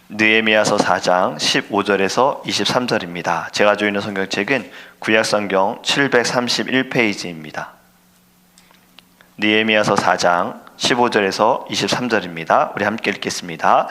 느헤미야서 4장 15절에서 23절입니다. 제가 가지고 있는 성경책은 구약성경 731페이지입니다. 느헤미야서 4장 15절에서 23절입니다. 우리 함께 읽겠습니다.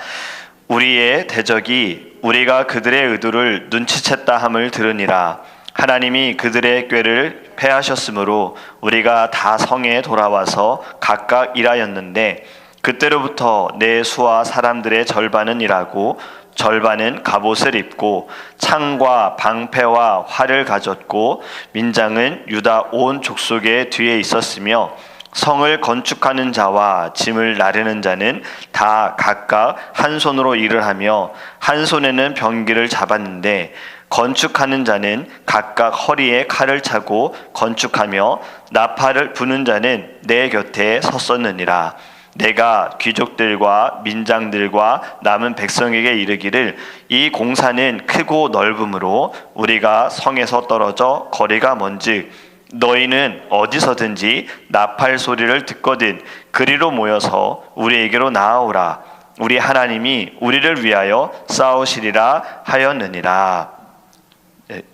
우리의 대적이 우리가 그들의 의도를 눈치챘다 함을 들으니라. 하나님이 그들의 꾀를 패하셨으므로 우리가 다 성에 돌아와서 각각 일하였는데 그때로부터 내 수와 사람들의 절반은 일하고 절반은 갑옷을 입고 창과 방패와 활을 가졌고 민장은 유다 온 족속의 뒤에 있었으며 성을 건축하는 자와 짐을 나르는 자는 다 각각 한 손으로 일을 하며 한 손에는 병기를 잡았는데 건축하는 자는 각각 허리에 칼을 차고 건축하며 나팔을 부는 자는 내 곁에 섰었느니라. 내가 귀족들과 민장들과 남은 백성에게 이르기를 이 공사는 크고 넓음으로 우리가 성에서 떨어져 거리가 먼즉 너희는 어디서든지 나팔 소리를 듣거든 그리로 모여서 우리에게로 나아오라. 우리 하나님이 우리를 위하여 싸우시리라 하였느니라.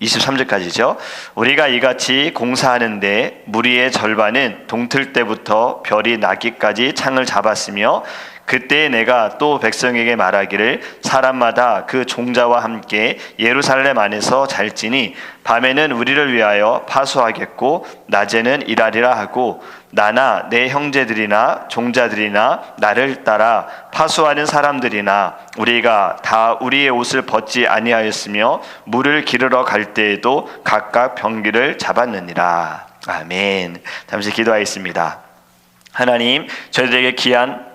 23절까지죠. 우리가 이같이 공사하는데 무리의 절반은 동틀 때부터 별이 나기까지 창을 잡았으며 그때 내가 또 백성에게 말하기를 사람마다 그 종자와 함께 예루살렘 안에서 잘지니 밤에는 우리를 위하여 파수하겠고 낮에는 일하리라 하고 나나 내 형제들이나 종자들이나 나를 따라 파수하는 사람들이나 우리가 다 우리의 옷을 벗지 아니하였으며 물을 기르러 갈 때에도 각각 병기를 잡았느니라. 아멘. 잠시 기도하겠습니다. 하나님, 저희들에게 귀한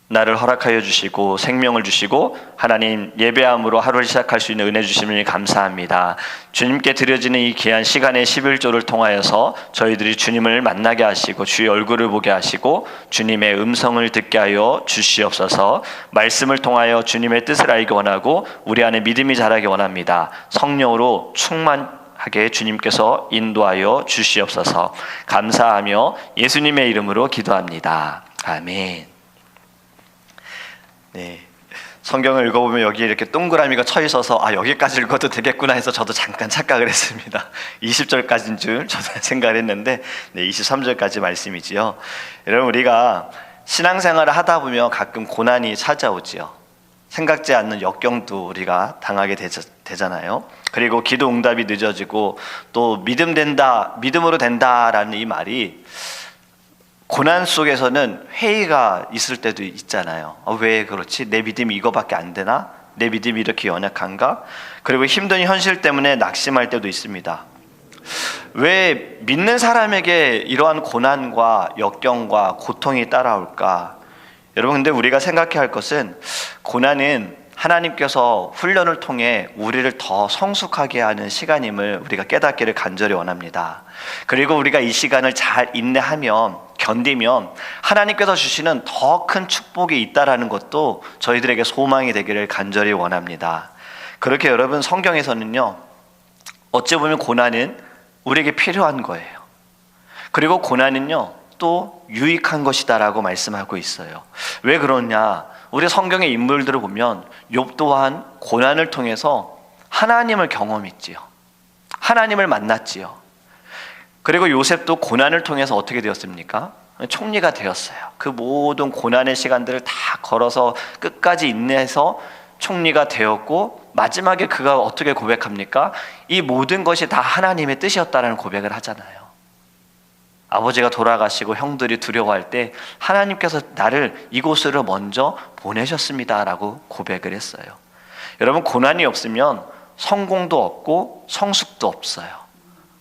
나를 허락하여 주시고 생명을 주시고 하나님 예배함으로 하루를 시작할 수 있는 은혜 주심을 감사합니다. 주님께 드려지는 이 귀한 시간의 11조를 통하여서 저희들이 주님을 만나게 하시고 주의 얼굴을 보게 하시고 주님의 음성을 듣게 하여 주시옵소서. 말씀을 통하여 주님의 뜻을 알기 원하고 우리 안에 믿음이 자라기 원합니다. 성령으로 충만하게 주님께서 인도하여 주시옵소서. 감사하며 예수님의 이름으로 기도합니다. 아멘. 네, 성경을 읽어보면 여기에 이렇게 동그라미가 쳐 있어서 여기까지 읽어도 되겠구나 해서 저도 잠깐 착각을 했습니다. 20절까지인 줄 저도 생각을 했는데 23절까지 말씀이지요. 여러분, 우리가 신앙생활을 하다 보면 가끔 고난이 찾아오지요. 생각지 않는 역경도 우리가 당하게 되잖아요. 그리고 기도 응답이 늦어지고 또 믿음으로 된다라는 이 말이 고난 속에서는 회의가 있을 때도 있잖아요. 왜 그렇지? 내 믿음이 이거밖에 안 되나? 내 믿음이 이렇게 연약한가? 그리고 힘든 현실 때문에 낙심할 때도 있습니다. 왜 믿는 사람에게 이러한 고난과 역경과 고통이 따라올까? 여러분, 근데 우리가 생각해야 할 것은 고난은 하나님께서 훈련을 통해 우리를 더 성숙하게 하는 시간임을 우리가 깨닫기를 간절히 원합니다. 그리고 우리가 이 시간을 잘 인내하면 견디면 하나님께서 주시는 더 큰 축복이 있다라는 것도 저희들에게 소망이 되기를 간절히 원합니다. 그렇게 여러분, 성경에서는요, 어찌 보면 고난은 우리에게 필요한 거예요. 그리고 고난은요 또 유익한 것이다라고 말씀하고 있어요. 왜 그러냐? 우리 성경의 인물들을 보면 욥 또한 고난을 통해서 하나님을 경험했지요. 하나님을 만났지요. 그리고 요셉도 고난을 통해서 어떻게 되었습니까? 총리가 되었어요. 그 모든 고난의 시간들을 다 걸어서 끝까지 인내해서 총리가 되었고 마지막에 그가 어떻게 고백합니까? 이 모든 것이 다 하나님의 뜻이었다는 고백을 하잖아요. 아버지가 돌아가시고 형들이 두려워할 때 하나님께서 나를 이곳으로 먼저 보내셨습니다 라고 고백을 했어요. 여러분, 고난이 없으면 성공도 없고 성숙도 없어요.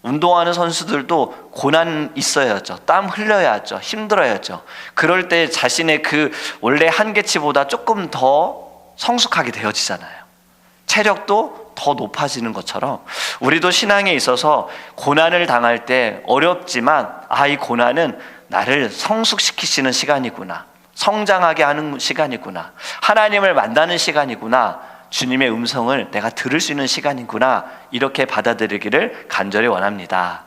운동하는 선수들도 고난 있어야죠. 땀 흘려야죠. 힘들어야죠. 그럴 때 자신의 그 원래 한계치보다 조금 더 성숙하게 되어지잖아요. 체력도 더 높아지는 것처럼 우리도 신앙에 있어서 고난을 당할 때 어렵지만 이 고난은 나를 성숙시키시는 시간이구나, 성장하게 하는 시간이구나, 하나님을 만나는 시간이구나, 주님의 음성을 내가 들을 수 있는 시간이구나, 이렇게 받아들이기를 간절히 원합니다.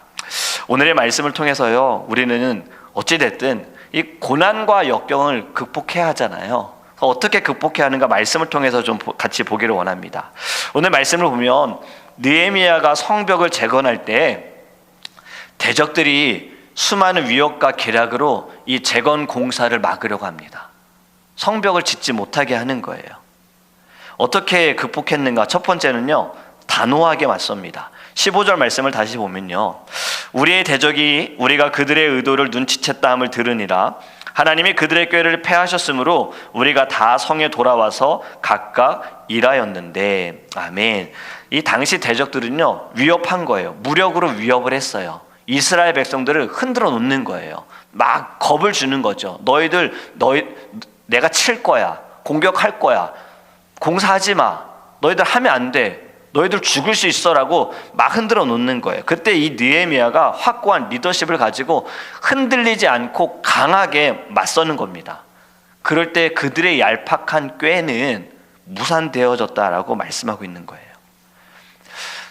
오늘의 말씀을 통해서요, 우리는 어찌됐든 이 고난과 역경을 극복해야 하잖아요. 어떻게 극복해야 하는가 말씀을 통해서 좀 같이 보기를 원합니다. 오늘 말씀을 보면 느헤미야가 성벽을 재건할 때 대적들이 수많은 위협과 계략으로 이 재건 공사를 막으려고 합니다. 성벽을 짓지 못하게 하는 거예요. 어떻게 극복했는가? 첫 번째는요, 단호하게 맞섭니다. 15절 말씀을 다시 보면요, 우리의 대적이 우리가 그들의 의도를 눈치챘다 함을 들으니라. 하나님이 그들의 꾀를 패하셨으므로 우리가 다 성에 돌아와서 각각 일하였는데. 아멘. 이 당시 대적들은요, 위협한 거예요. 무력으로 위협을 했어요. 이스라엘 백성들을 흔들어 놓는 거예요. 막 겁을 주는 거죠. 내가 칠 거야. 공격할 거야. 공사하지 마. 너희들 하면 안 돼. 너희들 죽을 수 있어라고 막 흔들어 놓는 거예요. 그때 이 느헤미야가 확고한 리더십을 가지고 흔들리지 않고 강하게 맞서는 겁니다. 그럴 때 그들의 얄팍한 꾀는 무산되어졌다라고 말씀하고 있는 거예요.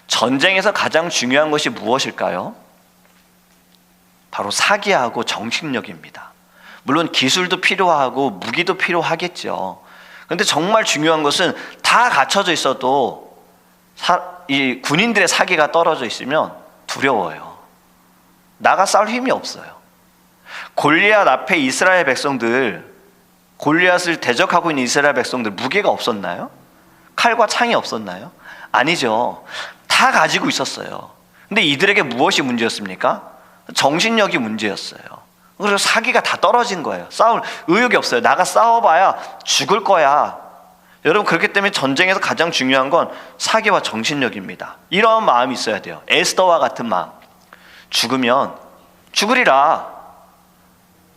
전쟁에서 가장 중요한 것이 무엇일까요? 바로 사기하고 정신력입니다. 물론 기술도 필요하고 무기도 필요하겠죠. 그런데 정말 중요한 것은 다 갖춰져 있어도 이 군인들의 사기가 떨어져 있으면 두려워요. 나가 싸울 힘이 없어요. 골리앗 앞에 이스라엘 백성들, 골리앗을 대적하고 있는 이스라엘 백성들 무기가 없었나요? 칼과 창이 없었나요? 아니죠. 다 가지고 있었어요. 근데 이들에게 무엇이 문제였습니까? 정신력이 문제였어요. 그래서 사기가 다 떨어진 거예요. 싸울 의욕이 없어요. 나가 싸워봐야 죽을 거야. 여러분, 그렇기 때문에 전쟁에서 가장 중요한 건 사기와 정신력입니다. 이러한 마음이 있어야 돼요. 에스더와 같은 마음. 죽으면 죽으리라.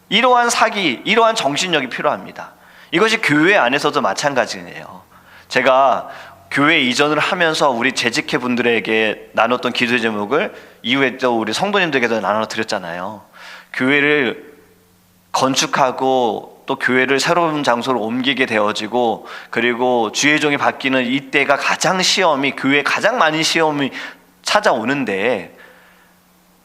이러한 사기, 이러한 정신력이 필요합니다. 이것이 교회 안에서도 마찬가지네요. 제가 교회 이전을 하면서 우리 재직회 분들에게 나눴던 기도 제목을 이후에 또 우리 성도님들에게도 나눠드렸잖아요. 교회를 건축하고 또 교회를 새로운 장소로 옮기게 되어지고, 그리고 주의 종이 바뀌는 이때가 가장 시험이, 교회에 가장 많은 시험이 찾아오는데,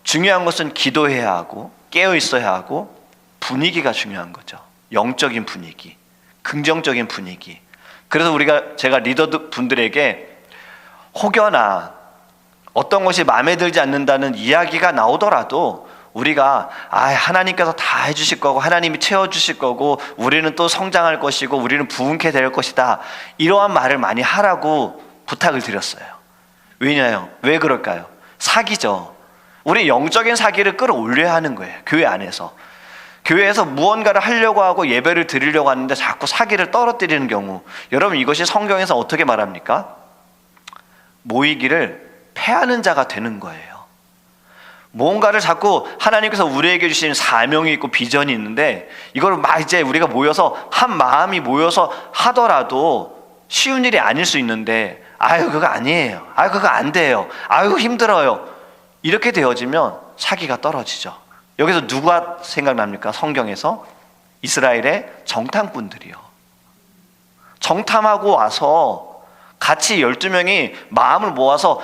중요한 것은 기도해야 하고 깨어 있어야 하고 분위기가 중요한 거죠. 영적인 분위기, 긍정적인 분위기. 그래서 제가 리더 분들에게 혹여나 어떤 것이 마음에 들지 않는다는 이야기가 나오더라도 우리가 하나님께서 다 해주실 거고 하나님이 채워주실 거고 우리는 또 성장할 것이고 우리는 부흥케 될 것이다, 이러한 말을 많이 하라고 부탁을 드렸어요. 왜냐요? 왜 그럴까요? 사기죠. 우리 영적인 사기를 끌어올려야 하는 거예요. 교회 안에서. 교회에서 무언가를 하려고 하고 예배를 드리려고 하는데 자꾸 사기를 떨어뜨리는 경우, 여러분 이것이 성경에서 어떻게 말합니까? 모이기를 패하는 자가 되는 거예요. 뭔가를 자꾸 하나님께서 우리에게 주신 사명이 있고 비전이 있는데 이걸 막 이제 우리가 모여서 한 마음이 모여서 하더라도 쉬운 일이 아닐 수 있는데 그거 아니에요. 그거 안 돼요. 힘들어요. 이렇게 되어지면 사기가 떨어지죠. 여기서 누가 생각납니까? 성경에서 이스라엘의 정탐꾼들이요. 정탐하고 와서 같이 12명이 마음을 모아서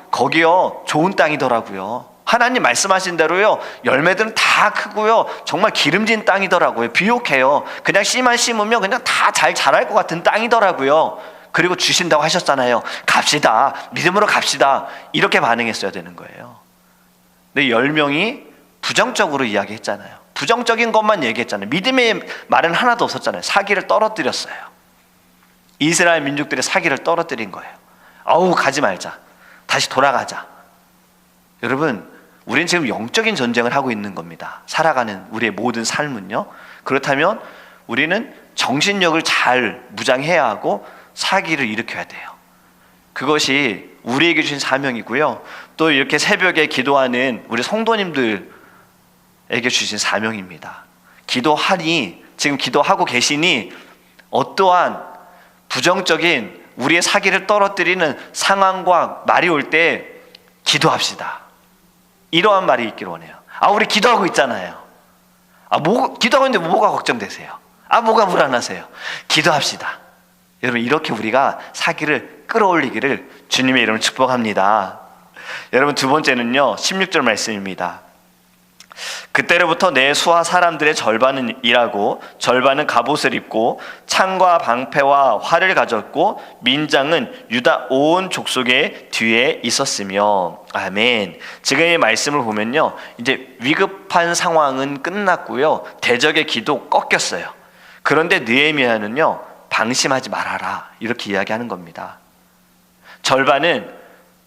거기요 좋은 땅이더라고요. 하나님 말씀하신 대로요 열매들은 다 크고요 정말 기름진 땅이더라고요. 비옥해요. 그냥 씨만 심으면 그냥 다 잘 자랄 것 같은 땅이더라고요. 그리고 주신다고 하셨잖아요. 갑시다. 믿음으로 갑시다. 이렇게 반응했어야 되는 거예요. 근데 10명이 부정적으로 이야기했잖아요. 부정적인 것만 얘기했잖아요. 믿음의 말은 하나도 없었잖아요. 사기를 떨어뜨렸어요. 이스라엘 민족들의 사기를 떨어뜨린 거예요. 가지 말자. 다시 돌아가자. 여러분, 우리는 지금 영적인 전쟁을 하고 있는 겁니다. 살아가는 우리의 모든 삶은요. 그렇다면 우리는 정신력을 잘 무장해야 하고 사기를 일으켜야 돼요. 그것이 우리에게 주신 사명이고요. 또 이렇게 새벽에 기도하는 우리 성도님들에게 주신 사명입니다. 기도하니, 지금 기도하고 계시니 어떠한 부정적인 우리의 사기를 떨어뜨리는 상황과 말이 올 때 기도합시다. 이러한 말이 있기를 원해요. 우리 기도하고 있잖아요. 기도하고 있는데 뭐가 걱정되세요? 뭐가 불안하세요? 기도합시다. 여러분, 이렇게 우리가 사기를 끌어올리기를 주님의 이름으로 축복합니다. 여러분, 두 번째는요 16절 말씀입니다. 그때로부터 내 수하 사람들의 절반은 일하고 절반은 갑옷을 입고 창과 방패와 활을 가졌고 민장은 유다 온 족속의 뒤에 있었으며. 아멘. 지금 이 말씀을 보면요, 이제 위급한 상황은 끝났고요, 대적의 기도 꺾였어요. 그런데 느헤미야는요, 방심하지 말아라 이렇게 이야기하는 겁니다. 절반은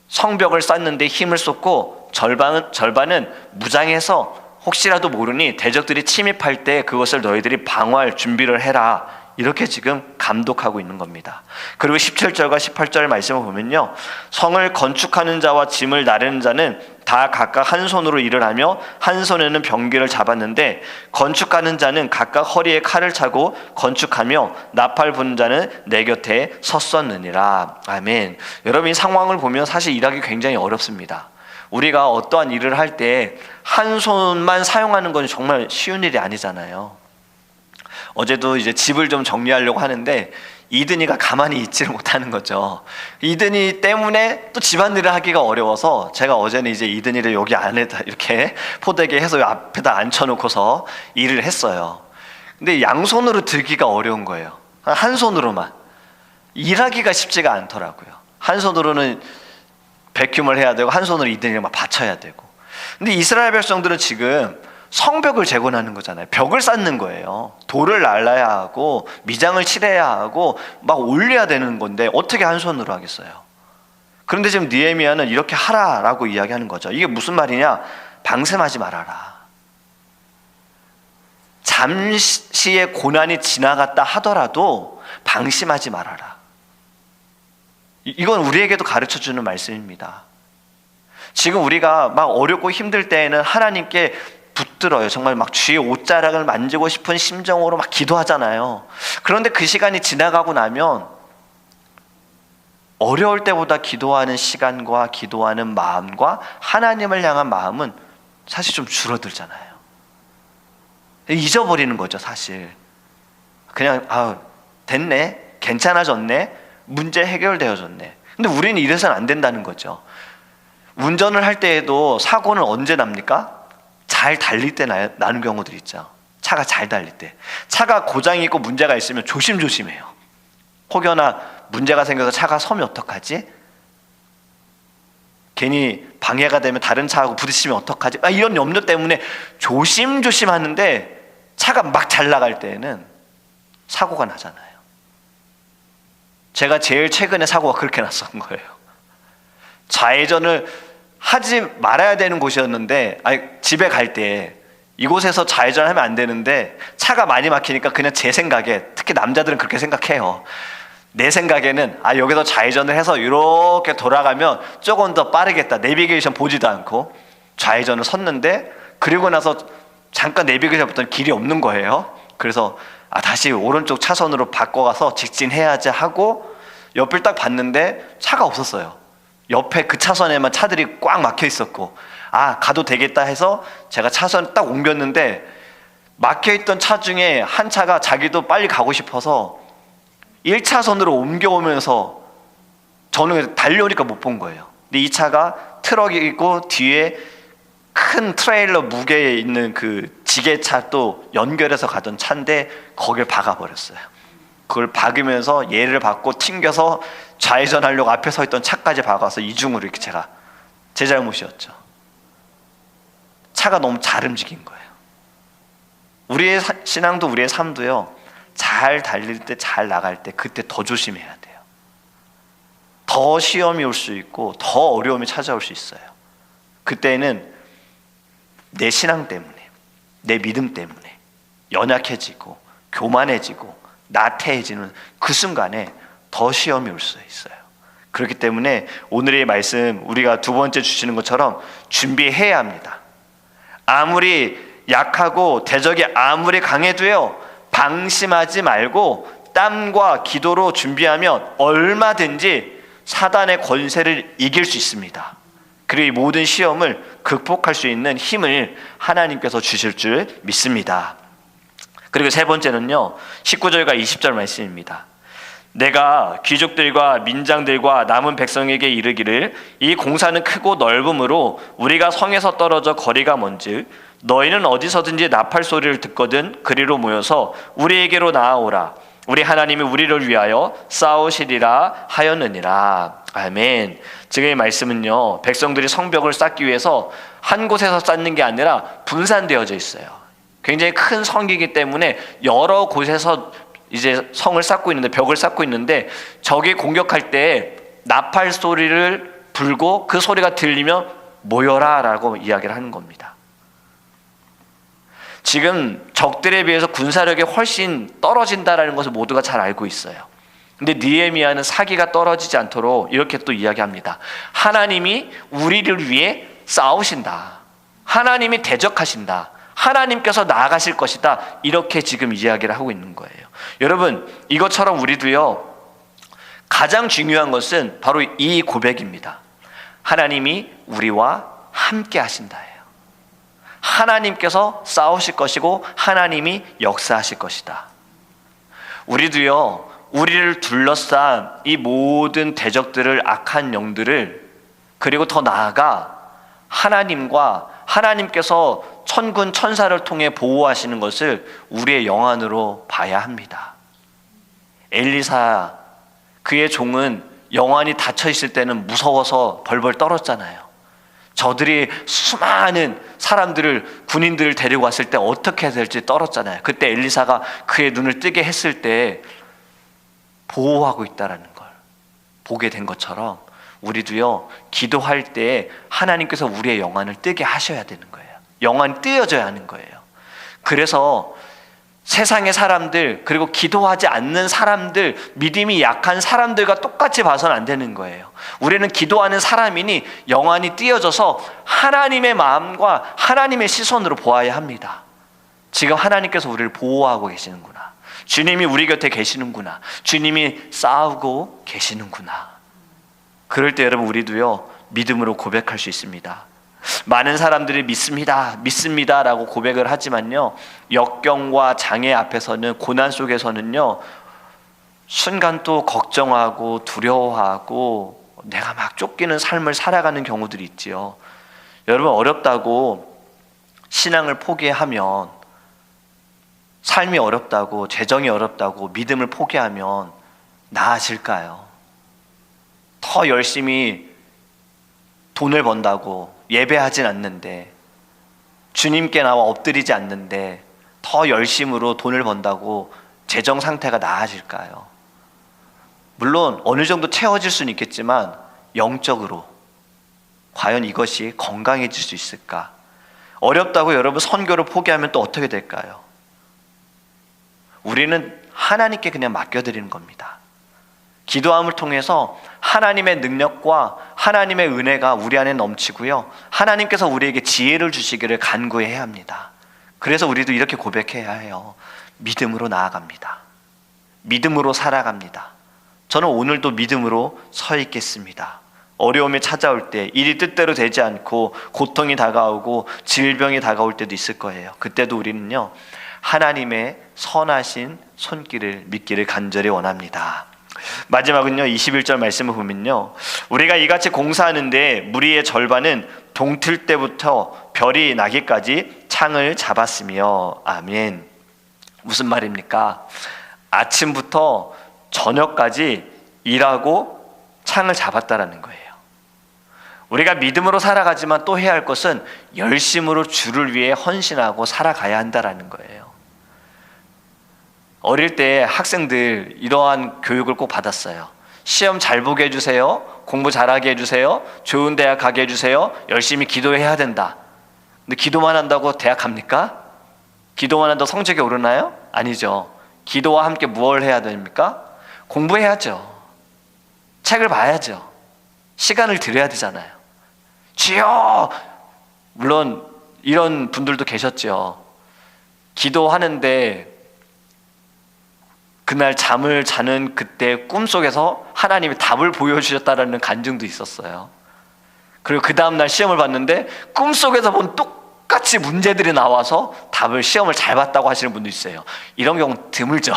성벽을 쌓는데 힘을 쏟고 절반은 무장해서 혹시라도 모르니 대적들이 침입할 때 그것을 너희들이 방어할 준비를 해라, 이렇게 지금 감독하고 있는 겁니다. 그리고 17절과 18절 말씀을 보면요, 성을 건축하는 자와 짐을 나르는 자는 다 각각 한 손으로 일을 하며 한 손에는 병기를 잡았는데 건축하는 자는 각각 허리에 칼을 차고 건축하며 나팔 부는 자는 내 곁에 섰었느니라. 아멘. 여러분, 이 상황을 보면 사실 일하기 굉장히 어렵습니다. 우리가 어떠한 일을 할 때 한 손만 사용하는 건 정말 쉬운 일이 아니잖아요. 어제도 이제 집을 좀 정리하려고 하는데 이든이가 가만히 있지를 못하는 거죠. 이든이 때문에 또 집안일을 하기가 어려워서 제가 어제는 이제 이든이를 여기 안에다 이렇게 포대게 해서 앞에다 앉혀놓고서 일을 했어요. 근데 양손으로 들기가 어려운 거예요. 한 손으로만. 일하기가 쉽지가 않더라고요. 한 손으로는 백큐을 해야 되고 한 손으로 이든이를 막 받쳐야 되고. 근데 이스라엘 백성들은 지금 성벽을 재건하는 거잖아요. 벽을 쌓는 거예요. 돌을 날라야 하고 미장을 칠해야 하고 막 올려야 되는 건데 어떻게 한 손으로 하겠어요? 그런데 지금 느헤미야는 이렇게 하라라고 이야기하는 거죠. 이게 무슨 말이냐? 방심하지 말아라. 잠시의 고난이 지나갔다 하더라도 방심하지 말아라. 이건 우리에게도 가르쳐주는 말씀입니다. 지금 우리가 막 어렵고 힘들 때에는 하나님께 붙들어요. 정말 막 주의 옷자락을 만지고 싶은 심정으로 막 기도하잖아요. 그런데 그 시간이 지나가고 나면 어려울 때보다 기도하는 시간과 기도하는 마음과 하나님을 향한 마음은 사실 좀 줄어들잖아요. 잊어버리는 거죠, 사실. 그냥 됐네, 괜찮아졌네, 문제 해결되어졌네. 근데 우리는 이래서는 안 된다는 거죠. 운전을 할 때에도 사고는 언제 납니까? 잘 달릴 때 나는 경우들이 있죠. 차가 잘 달릴 때. 차가 고장이 있고 문제가 있으면 조심조심해요. 혹여나 문제가 생겨서 차가 서면 어떡하지? 괜히 방해가 되면 다른 차하고 부딪히면 어떡하지? 이런 염려 때문에 조심조심 하는데 차가 막 잘 나갈 때에는 사고가 나잖아요. 제가 제일 최근에 사고가 그렇게 났던 거예요. 좌회전을 하지 말아야 되는 곳이었는데, 집에 갈 때 이곳에서 좌회전하면 안 되는데 차가 많이 막히니까 그냥 제 생각에, 특히 남자들은 그렇게 생각해요. 내 생각에는 여기서 좌회전을 해서 이렇게 돌아가면 조금 더 빠르겠다. 내비게이션 보지도 않고 좌회전을 섰는데, 그리고 나서 잠깐 내비게이션 봤더니 길이 없는 거예요. 그래서 다시 오른쪽 차선으로 바꿔가서 직진해야지 하고 옆을 딱 봤는데 차가 없었어요. 옆에 그 차선에만 차들이 꽉 막혀 있었고, 가도 되겠다 해서 제가 차선을 딱 옮겼는데 막혀있던 차 중에 한 차가 자기도 빨리 가고 싶어서 1차선으로 옮겨오면서 저는 달려오니까 못 본 거예요. 근데 이 차가 트럭이 있고 뒤에 큰 트레일러 무게에 있는 그 지게차 또 연결해서 가던 차인데 거길 박아버렸어요. 그걸 박으면서 얘를 박고 튕겨서 좌회전하려고 앞에 서 있던 차까지 박아서 이중으로 이렇게 제 잘못이었죠. 차가 너무 잘 움직인 거예요. 우리의 신앙도 우리의 삶도요, 잘 달릴 때, 잘 나갈 때, 그때 더 조심해야 돼요. 더 시험이 올 수 있고 더 어려움이 찾아올 수 있어요. 그때는 내 신앙 때문에, 내 믿음 때문에 연약해지고 교만해지고 나태해지는 그 순간에 더 시험이 올 수 있어요. 그렇기 때문에 오늘의 말씀, 우리가 두 번째 주시는 것처럼 준비해야 합니다. 아무리 약하고 대적이 아무리 강해도요, 방심하지 말고 땀과 기도로 준비하면 얼마든지 사단의 권세를 이길 수 있습니다. 그리고 이 모든 시험을 극복할 수 있는 힘을 하나님께서 주실 줄 믿습니다. 그리고 세 번째는요, 19절과 20절 말씀입니다. 내가 귀족들과 민장들과 남은 백성에게 이르기를 이 공사는 크고 넓음으로 우리가 성에서 떨어져 거리가 먼즉 너희는 어디서든지 나팔 소리를 듣거든 그리로 모여서 우리에게로 나아오라. 우리 하나님이 우리를 위하여 싸우시리라 하였느니라. 아멘. 지금 이 말씀은요, 백성들이 성벽을 쌓기 위해서 한 곳에서 쌓는 게 아니라 분산되어져 있어요. 굉장히 큰 성이기 때문에 여러 곳에서 이제 성을 쌓고 있는데, 벽을 쌓고 있는데, 적이 공격할 때 나팔 소리를 불고 그 소리가 들리면 모여라 라고 이야기를 하는 겁니다. 지금 적들에 비해서 군사력이 훨씬 떨어진다라는 것을 모두가 잘 알고 있어요. 근데 느헤미야는 사기가 떨어지지 않도록 이렇게 또 이야기합니다. 하나님이 우리를 위해 싸우신다. 하나님이 대적하신다. 하나님께서 나아가실 것이다. 이렇게 지금 이야기를 하고 있는 거예요. 여러분, 이것처럼 우리도요, 가장 중요한 것은 바로 이 고백입니다. 하나님이 우리와 함께 하신다예요. 하나님께서 싸우실 것이고 하나님이 역사하실 것이다. 우리도요, 우리를 둘러싼 이 모든 대적들을, 악한 영들을, 그리고 더 나아가 하나님과 하나님께서 천군 천사를 통해 보호하시는 것을 우리의 영안으로 봐야 합니다. 엘리사, 그의 종은 영안이 닫혀 있을 때는 무서워서 벌벌 떨었잖아요. 저들이 수많은 사람들을, 군인들을 데리고 왔을 때 어떻게 해야 될지 떨었잖아요. 그때 엘리사가 그의 눈을 뜨게 했을 때 보호하고 있다는 걸 보게 된 것처럼 우리도요, 기도할 때 하나님께서 우리의 영안을 뜨게 하셔야 되는 거예요. 영안이 뜨여져야 하는 거예요. 그래서 세상의 사람들, 그리고 기도하지 않는 사람들, 믿음이 약한 사람들과 똑같이 봐서는 안 되는 거예요. 우리는 기도하는 사람이니 영안이 띄어져서 하나님의 마음과 하나님의 시선으로 보아야 합니다. 지금 하나님께서 우리를 보호하고 계시는구나. 주님이 우리 곁에 계시는구나. 주님이 싸우고 계시는구나. 그럴 때 여러분, 우리도요, 믿음으로 고백할 수 있습니다. 많은 사람들이 믿습니다 라고 고백을 하지만요, 역경과 장애 앞에서는, 고난 속에서는요, 순간 또 걱정하고 두려워하고 내가 막 쫓기는 삶을 살아가는 경우들이 있지요. 여러분, 어렵다고 신앙을 포기하면, 삶이 어렵다고, 재정이 어렵다고 믿음을 포기하면 나아질까요? 더 열심히 돈을 번다고 예배하진 않는데, 주님께 나와 엎드리지 않는데 더 열심으로 돈을 번다고 재정 상태가 나아질까요? 물론 어느 정도 채워질 수는 있겠지만 영적으로 과연 이것이 건강해질 수 있을까? 어렵다고 여러분 선교를 포기하면 또 어떻게 될까요? 우리는 하나님께 그냥 맡겨드리는 겁니다. 기도함을 통해서 하나님의 능력과 하나님의 은혜가 우리 안에 넘치고요, 하나님께서 우리에게 지혜를 주시기를 간구해야 합니다. 그래서 우리도 이렇게 고백해야 해요. 믿음으로 나아갑니다. 믿음으로 살아갑니다. 저는 오늘도 믿음으로 서 있겠습니다. 어려움이 찾아올 때, 일이 뜻대로 되지 않고 고통이 다가오고 질병이 다가올 때도 있을 거예요. 그때도 우리는요, 하나님의 선하신 손길을 믿기를 간절히 원합니다. 마지막은요, 21절 말씀을 보면요, 우리가 이같이 공사하는데 무리의 절반은 동틀 때부터 별이 나기까지 창을 잡았으며. 아멘. 무슨 말입니까? 아침부터 저녁까지 일하고 창을 잡았다라는 거예요. 우리가 믿음으로 살아가지만 또 해야 할 것은 열심으로 주를 위해 헌신하고 살아가야 한다라는 거예요. 어릴 때 학생들 이러한 교육을 꼭 받았어요. 시험 잘 보게 해주세요. 공부 잘하게 해주세요. 좋은 대학 가게 해주세요. 열심히 기도해야 된다. 근데 기도만 한다고 대학 갑니까? 기도만 한다고 성적이 오르나요? 아니죠. 기도와 함께 무엇을 해야 됩니까? 공부해야죠. 책을 봐야죠. 시간을 들여야 되잖아요. 주여! 물론 이런 분들도 계셨죠. 기도하는데 그날 잠을 자는 그때 꿈속에서 하나님이 답을 보여주셨다라는 간증도 있었어요. 그리고 그 다음날 시험을 봤는데 꿈속에서 본 똑같이 문제들이 나와서 시험을 잘 봤다고 하시는 분도 있어요. 이런 경우 드물죠.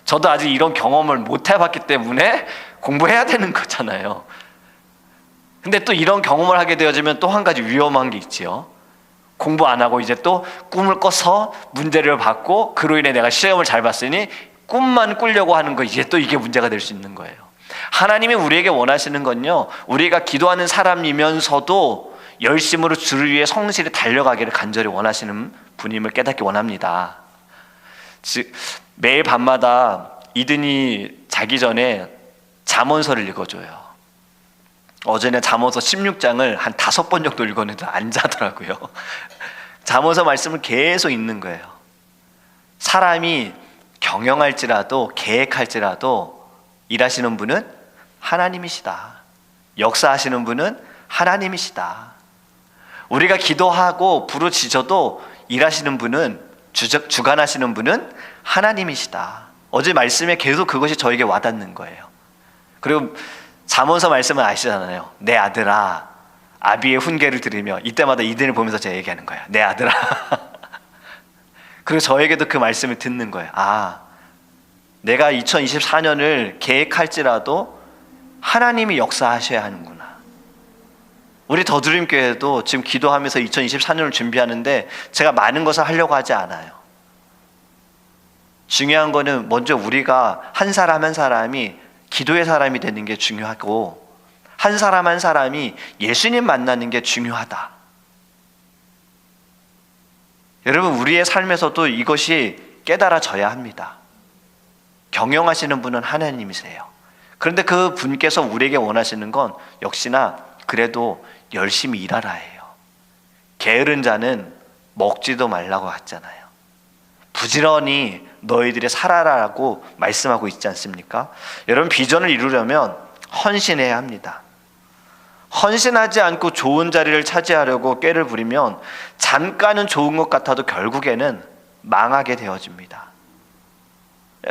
저도 아직 이런 경험을 못 해봤기 때문에 공부해야 되는 거잖아요. 근데 또 이런 경험을 하게 되어지면 또 한 가지 위험한 게 있지요. 공부 안 하고 이제 또 꿈을 꿔서 문제를 받고 그로 인해 내가 시험을 잘 봤으니 꿈만 꾸려고 하는 거, 이제 또 이게 문제가 될 수 있는 거예요. 하나님이 우리에게 원하시는 건요, 우리가 기도하는 사람이면서도 열심으로 주를 위해 성실히 달려가기를 간절히 원하시는 분임을 깨닫기 원합니다. 즉 매일 밤마다 이든이 자기 전에 잠언서를 읽어줘요. 어제는 잠언서 16장을 한 5번 정도 읽었는데 안 자더라고요. 잠언서 말씀을 계속 읽는 거예요. 사람이 경영할지라도 계획할지라도 일하시는 분은 하나님이시다. 역사하시는 분은 하나님이시다. 우리가 기도하고 부르짖어도 일하시는 분은, 주관하시는 분은 하나님이시다. 어제 말씀에 계속 그것이 저에게 와닿는 거예요. 그리고 잠언서 말씀은 아시잖아요. 내 아들아, 아비의 훈계를 들으며, 이때마다 이든을 보면서 제가 얘기하는 거예요. 내 아들아. 그리고 저에게도 그 말씀을 듣는 거예요. 아, 내가 2024년을 계획할지라도 하나님이 역사하셔야 하는구나. 우리 더드림교회도 지금 기도하면서 2024년을 준비하는데 제가 많은 것을 하려고 하지 않아요. 중요한 거는 먼저 우리가 한 사람 한 사람이 기도의 사람이 되는 게 중요하고, 한 사람 한 사람이 예수님 만나는 게 중요하다. 여러분, 우리의 삶에서도 이것이 깨달아져야 합니다. 경영하시는 분은 하나님이세요. 그런데 그 분께서 우리에게 원하시는 건 역시나 그래도 열심히 일하라예요. 게으른 자는 먹지도 말라고 했잖아요. 부지런히 너희들이 살아라라고 말씀하고 있지 않습니까? 여러분, 비전을 이루려면 헌신해야 합니다. 헌신하지 않고 좋은 자리를 차지하려고 꾀를 부리면 잠깐은 좋은 것 같아도 결국에는 망하게 되어집니다.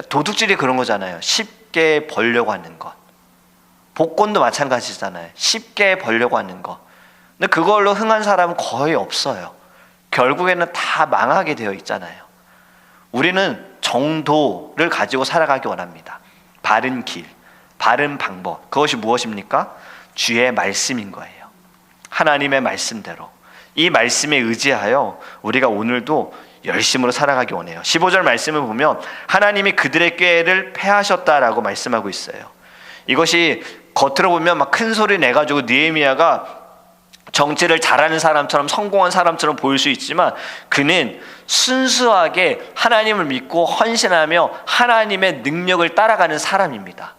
도둑질이 그런 거잖아요. 쉽게 벌려고 하는 것. 복권도 마찬가지잖아요. 쉽게 벌려고 하는 것. 근데 그걸로 흥한 사람은 거의 없어요. 결국에는 다 망하게 되어 있잖아요. 우리는 정도를 가지고 살아가기 원합니다. 바른 길, 바른 방법. 그것이 무엇입니까? 주의 말씀인 거예요. 하나님의 말씀대로. 이 말씀에 의지하여 우리가 오늘도 열심으로 살아가기 원해요. 15절 말씀을 보면 하나님이 그들의 꾀를 패하셨다라고 말씀하고 있어요. 이것이 겉으로 보면 막 큰 소리 내가지고 느헤미야가 정치를 잘하는 사람처럼, 성공한 사람처럼 보일 수 있지만 그는 순수하게 하나님을 믿고 헌신하며 하나님의 능력을 따라가는 사람입니다.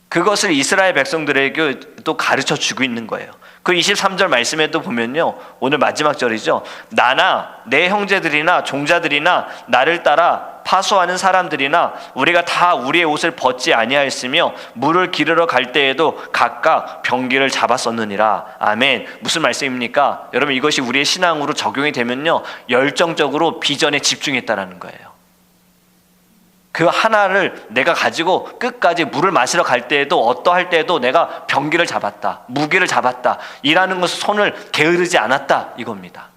그것을 이스라엘 백성들에게 또 가르쳐 주고 있는 거예요. 그 23절 말씀에도 보면요, 오늘 마지막 절이죠. 나나 내 형제들이나 종자들이나 나를 따라 파수하는 사람들이나 우리가 다 우리의 옷을 벗지 아니하였으며 물을 기르러 갈 때에도 각각 병기를 잡았었느니라. 아멘. 무슨 말씀입니까? 여러분, 이것이 우리의 신앙으로 적용이 되면요, 열정적으로 비전에 집중했다라는 거예요. 그 하나를 내가 가지고 끝까지 물을 마시러 갈 때에도, 어떠할 때에도 내가 병기를 잡았다, 무기를 잡았다, 일하는 것을 손을 게으르지 않았다, 이겁니다.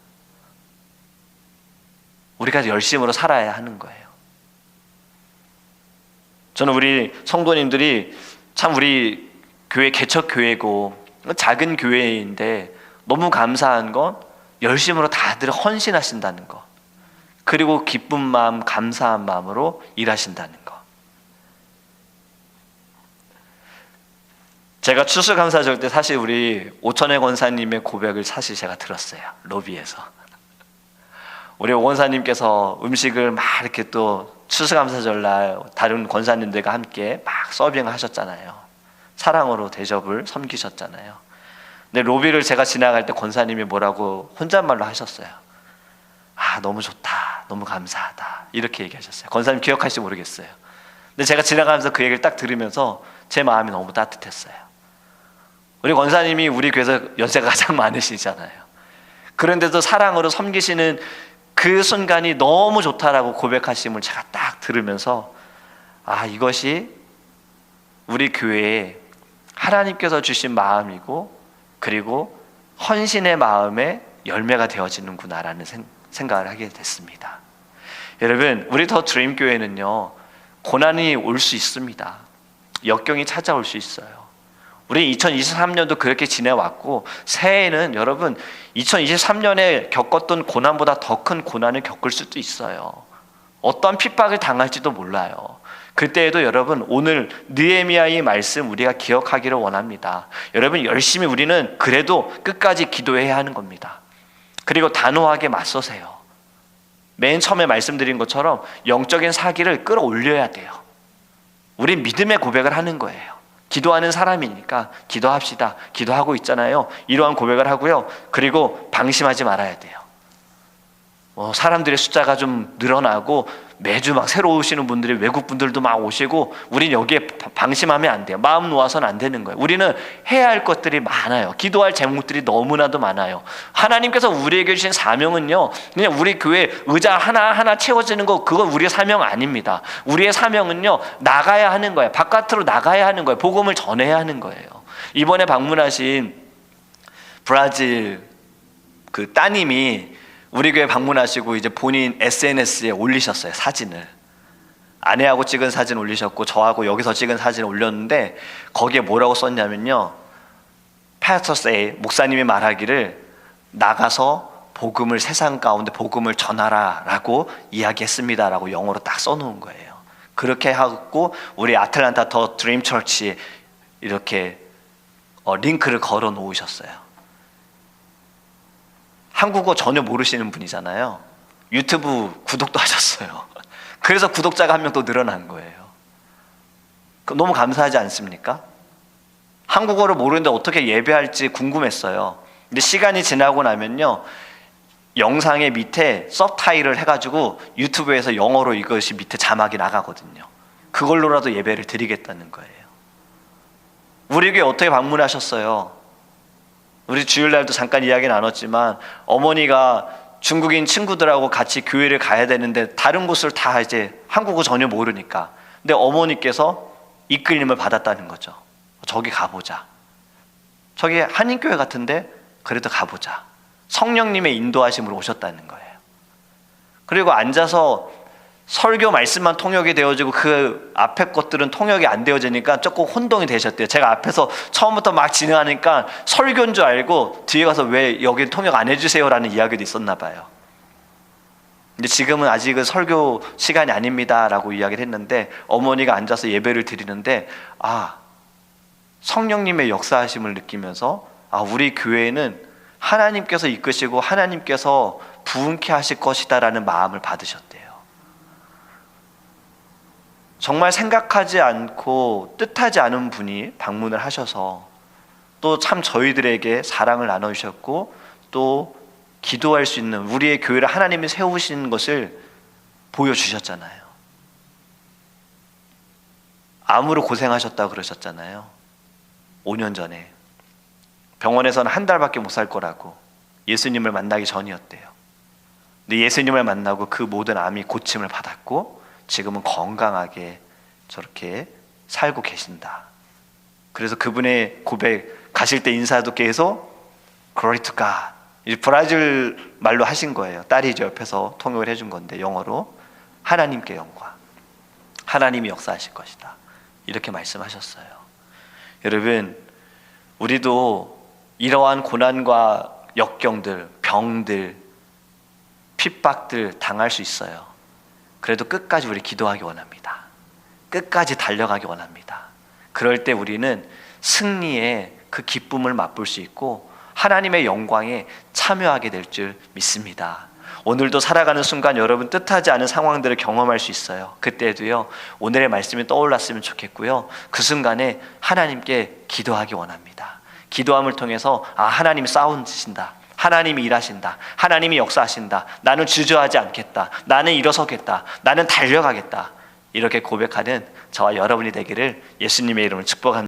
우리가 열심으로 살아야 하는 거예요. 저는 우리 성도님들이 참 우리 교회 개척교회고 작은 교회인데 너무 감사한 건 열심으로 다들 헌신하신다는 것, 그리고 기쁜 마음, 감사한 마음으로 일하신다는 것. 제가 추수감사절 때 사실 우리 오천회 권사님의 고백을 사실 제가 들었어요. 로비에서. 우리 오 권사님께서 음식을 막 이렇게 또 추수감사절날 다른 권사님들과 함께 막 서빙을 하셨잖아요. 사랑으로 대접을 섬기셨잖아요. 근데 로비를 제가 지나갈 때 권사님이 뭐라고 혼잣말로 하셨어요. 아, 너무 좋다, 너무 감사하다, 이렇게 얘기하셨어요. 권사님 기억하실지 모르겠어요. 근데 제가 지나가면서 그 얘기를 딱 들으면서 제 마음이 너무 따뜻했어요. 우리 권사님이 우리 교회에서 연세가 가장 많으시잖아요. 그런데도 사랑으로 섬기시는 그 순간이 너무 좋다라고 고백하심을 제가 딱 들으면서, 아, 이것이 우리 교회에 하나님께서 주신 마음이고, 그리고 헌신의 마음의 열매가 되어지는구나라는 생각을 하게 됐습니다. 여러분, 우리 더 드림 교회는요, 고난이 올 수 있습니다. 역경이 찾아올 수 있어요. 우리 2023년도 그렇게 지내왔고, 새해에는 여러분 2023년에 겪었던 고난보다 더 큰 고난을 겪을 수도 있어요. 어떠한 핍박을 당할지도 몰라요. 그때에도 여러분, 오늘 느헤미야의 말씀 우리가 기억하기를 원합니다. 여러분, 열심히 우리는 그래도 끝까지 기도해야 하는 겁니다. 그리고 단호하게 맞서세요. 맨 처음에 말씀드린 것처럼 영적인 사기를 끌어올려야 돼요. 우린 믿음의 고백을 하는 거예요. 기도하는 사람이니까 기도합시다. 기도하고 있잖아요. 이러한 고백을 하고요. 그리고 방심하지 말아야 돼요. 사람들의 숫자가 좀 늘어나고 매주 막 새로 오시는 분들이, 외국 분들도 막 오시고, 우린 여기에 방심하면 안 돼요. 마음 놓아서는 안 되는 거예요. 우리는 해야 할 것들이 많아요. 기도할 제목들이 너무나도 많아요. 하나님께서 우리에게 주신 사명은요, 그냥 우리 교회 의자 하나하나 채워지는 거, 그건 우리의 사명 아닙니다. 우리의 사명은요, 나가야 하는 거예요. 바깥으로 나가야 하는 거예요. 복음을 전해야 하는 거예요. 이번에 방문하신 브라질 그 따님이 우리 교회 방문하시고 이제 본인 SNS에 올리셨어요. 사진을. 아내하고 찍은 사진 올리셨고, 저하고 여기서 찍은 사진 올렸는데, 거기에 뭐라고 썼냐면요, Pastor say, 목사님이 말하기를 나가서 복음을, 세상 가운데 복음을 전하라 라고 이야기했습니다 라고 영어로 딱 써놓은 거예요. 그렇게 하고 우리 아틀란타 더 드림 처치에 이렇게 링크를 걸어 놓으셨어요. 한국어 전혀 모르시는 분이잖아요. 유튜브 구독도 하셨어요. 그래서 구독자가 한 명 또 늘어난 거예요. 너무 감사하지 않습니까? 한국어를 모르는데 어떻게 예배할지 궁금했어요. 근데 시간이 지나고 나면요, 영상의 밑에 서브타이틀을 해가지고 유튜브에서 영어로 이것이 밑에 자막이 나가거든요. 그걸로라도 예배를 드리겠다는 거예요. 우리 교회 어떻게 방문하셨어요? 우리 주일날도 잠깐 이야기 나눴지만, 어머니가 중국인 친구들하고 같이 교회를 가야 되는데 다른 곳을 다 이제 한국어 전혀 모르니까, 근데 어머니께서 이끌림을 받았다는 거죠. 저기 가보자. 저기 한인교회 같은데 그래도 가보자. 성령님의 인도하심으로 오셨다는 거예요. 그리고 앉아서 설교 말씀만 통역이 되어지고 그 앞에 것들은 통역이 안 되어지니까 조금 혼동이 되셨대요. 제가 앞에서 처음부터 막 진행하니까 설교인 줄 알고 뒤에 가서 왜 여기 통역 안 해주세요 라는 이야기도 있었나 봐요. 근데 지금은 아직은 설교 시간이 아닙니다 라고 이야기를 했는데, 어머니가 앉아서 예배를 드리는데 성령님의 역사하심을 느끼면서 우리 교회는 하나님께서 이끄시고 하나님께서 부흥케 하실 것이다 라는 마음을 받으셨대요. 정말 생각하지 않고 뜻하지 않은 분이 방문을 하셔서 또 참 저희들에게 사랑을 나눠주셨고, 또 기도할 수 있는 우리의 교회를 하나님이 세우시는 것을 보여주셨잖아요. 암으로 고생하셨다고 그러셨잖아요. 5년 전에 병원에서는 한 달밖에 못 살 거라고, 예수님을 만나기 전이었대요. 근데 예수님을 만나고 그 모든 암이 고침을 받았고 지금은 건강하게 저렇게 살고 계신다. 그래서 그분의 고백, 가실 때 인사도 계속 Glory to God, 이제 브라질 말로 하신 거예요. 딸이 이제 옆에서 통역을 해준 건데, 영어로 하나님께 영광, 하나님이 역사하실 것이다, 이렇게 말씀하셨어요. 여러분, 우리도 이러한 고난과 역경들, 병들, 핍박들 당할 수 있어요. 그래도 끝까지 우리 기도하기 원합니다. 끝까지 달려가기 원합니다. 그럴 때 우리는 승리의 그 기쁨을 맛볼 수 있고 하나님의 영광에 참여하게 될 줄 믿습니다. 오늘도 살아가는 순간 여러분 뜻하지 않은 상황들을 경험할 수 있어요. 그때도요, 오늘의 말씀이 떠올랐으면 좋겠고요, 그 순간에 하나님께 기도하기 원합니다. 기도함을 통해서 하나님이 싸우신다, 하나님이 일하신다, 하나님이 역사하신다, 나는 주저하지 않겠다, 나는 일어서겠다, 나는 달려가겠다, 이렇게 고백하는 저와 여러분이 되기를 예수님의 이름으로 축복합니다.